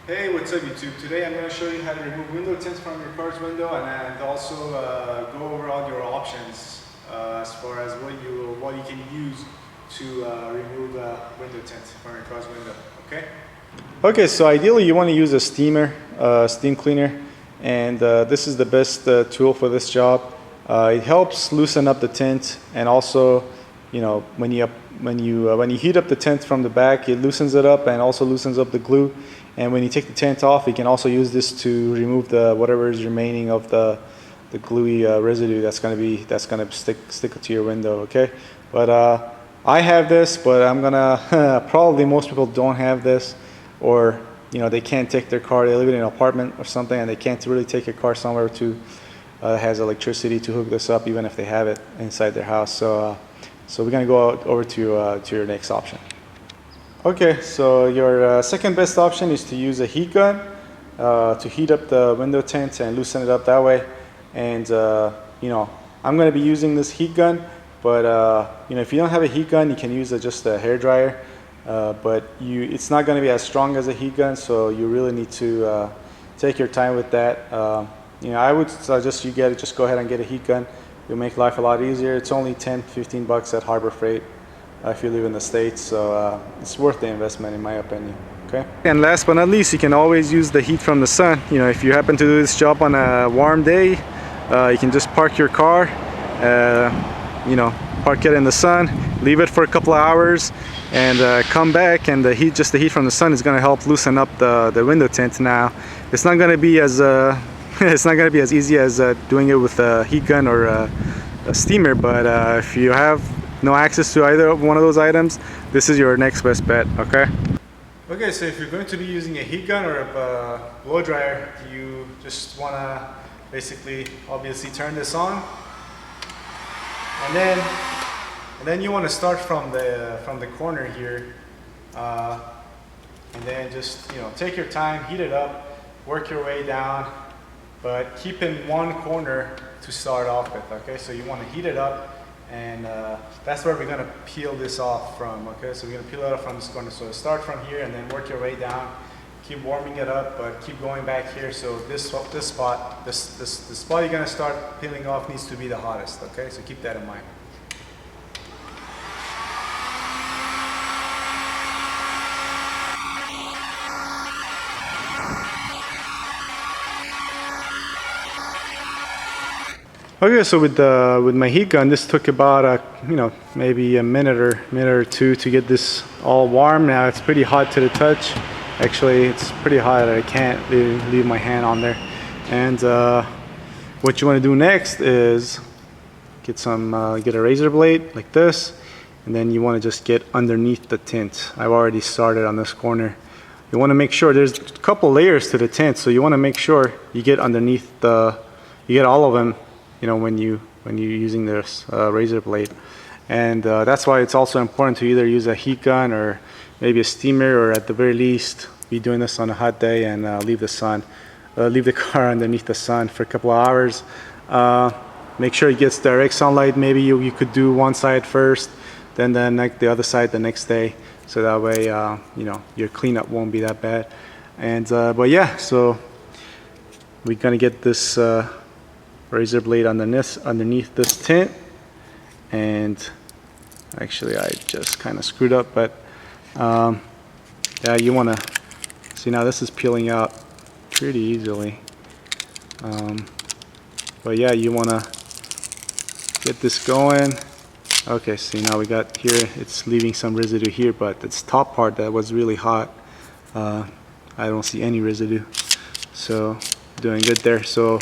Hey, what's up YouTube? Today I'm going to show you how to remove window tints from your car's window and also go over all your options as far as what you can use to remove window tints from your car's window, okay? Okay, so ideally you want to use a steamer, steam cleaner, and this is the best tool for this job. It helps loosen up the tint, and also, you know, when you heat up the tint from the back, it loosens it up and also loosens up the glue. And when you take the tint off, you can also use this to remove the whatever is remaining of the gluey residue that's gonna stick to your window. Okay, but I have this, but I'm gonna probably most people don't have this, or you know, they can't take their car. They live in an apartment or something, and they can't really take a car somewhere to has electricity to hook this up, even if they have it inside their house. So we're gonna go over to your next option. Okay, so your second best option is to use a heat gun to heat up the window tint and loosen it up that way. And you know, I'm going to be using this heat gun, but you know, if you don't have a heat gun, you can use just a hair dryer. But it's not going to be as strong as a heat gun, so you really need to take your time with that. You know, I would suggest you just go ahead and get a heat gun. It'll make life a lot easier. It's only $10–15 at Harbor Freight if you live in the States, so it's worth the investment in my opinion. Okay. And last but not least, you can always use the heat from the sun. You know, if you happen to do this job on a warm day, you can just park your car, you know, park it in the sun, leave it for a couple of hours, and come back, and the heat from the sun is going to help loosen up the window tint. Now, it's not going to be as it's not going to be as easy as doing it with a heat gun or a steamer, but if you have no access to either one of those items, this is your next best bet. Okay. Okay, so if you're going to be using a heat gun or a blow dryer, you just want to basically obviously turn this on, and then you want to start from the corner here, and then just, you know, take your time, heat it up, work your way down, but keep in one corner to start off with. Okay, so you want to heat it up. And that's where we're going to peel this off from. Okay, so we're going to peel it off from this corner. So start from here and then work your way down. Keep warming it up, but keep going back here. So the spot you're going to start peeling off needs to be the hottest. Okay, so keep that in mind. Okay, so with my heat gun, this took about you know, maybe a minute or two to get this all warm. Now it's pretty hot to the touch. Actually, it's pretty hot. I can't leave my hand on there. And what you want to do next is get a razor blade like this, and then you want to just get underneath the tint. I've already started on this corner. You want to make sure there's a couple layers to the tint, so you want to make sure you get underneath you get all of them. You know, when you're using this razor blade, and that's why it's also important to either use a heat gun or maybe a steamer, or at the very least be doing this on a hot day and leave the car underneath the sun for a couple of hours. Make sure it gets direct sunlight. Maybe you could do one side first, then the other side the next day, so that way you know, your cleanup won't be that bad. And but yeah, so we're gonna get this razor blade underneath this tint, and actually I just kind of screwed up, but yeah, you want to see, now this is peeling out pretty easily, but yeah, you want to get this going. Okay, see, now we got here, it's leaving some residue here, but this top part that was really hot, I don't see any residue, so doing good there. So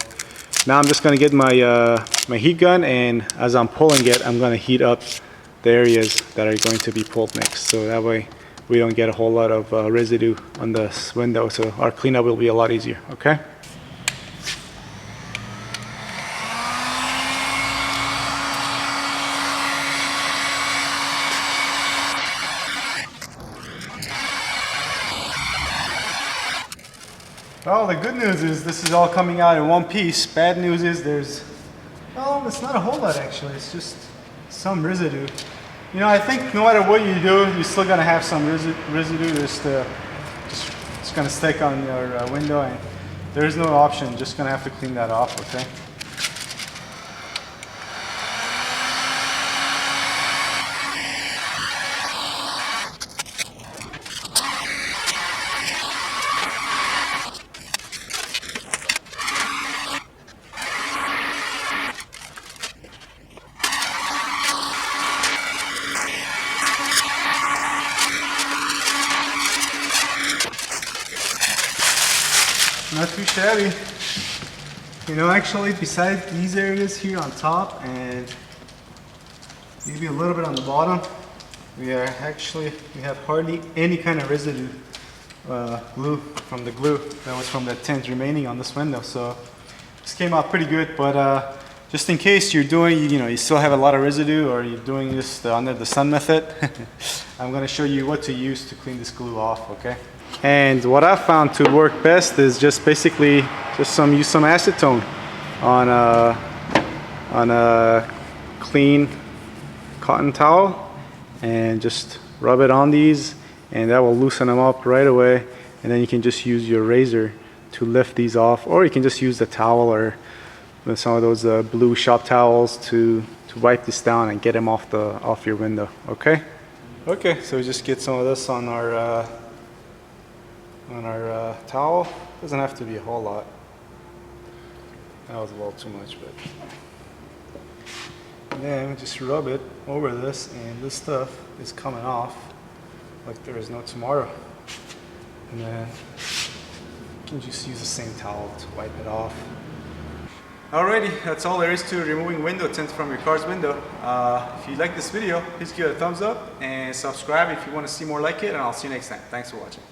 now I'm just going to get my heat gun, and as I'm pulling it, I'm going to heat up the areas that are going to be pulled next. So that way we don't get a whole lot of residue on this window, so our cleanup will be a lot easier. Okay. Well, the good news is this is all coming out in one piece. Bad news is well, it's not a whole lot actually. It's just some residue. You know, I think no matter what you do, you're still gonna have some residue. Just gonna stick on your window, and there's no option. Just gonna have to clean that off, okay? Not too shabby. You know, actually, besides these areas here on top and maybe a little bit on the bottom, we have hardly any kind of residue glue from the glue that was from the tint remaining on this window. So this came out pretty good, but just in case you're doing, you still have a lot of residue, or you're doing this under the sun method, I'm going to show you what to use to clean this glue off, okay? And what I found to work best is just basically use some acetone on a clean cotton towel, and just rub it on these, and that will loosen them up right away. And then you can just use your razor to lift these off, or you can just use the towel or some of those blue shop towels to wipe this down and get them off your window. Okay, so we just get some of this on our towel. Doesn't have to be a whole lot. That was a little too much, but and then we just rub it over this, and this stuff is coming off like there is no tomorrow. And then you can just use the same towel to wipe it off. Alrighty, that's all there is to removing window tints from your car's window. If you like this video, please give it a thumbs up and subscribe if you want to see more like it, and I'll see you next time. Thanks for watching.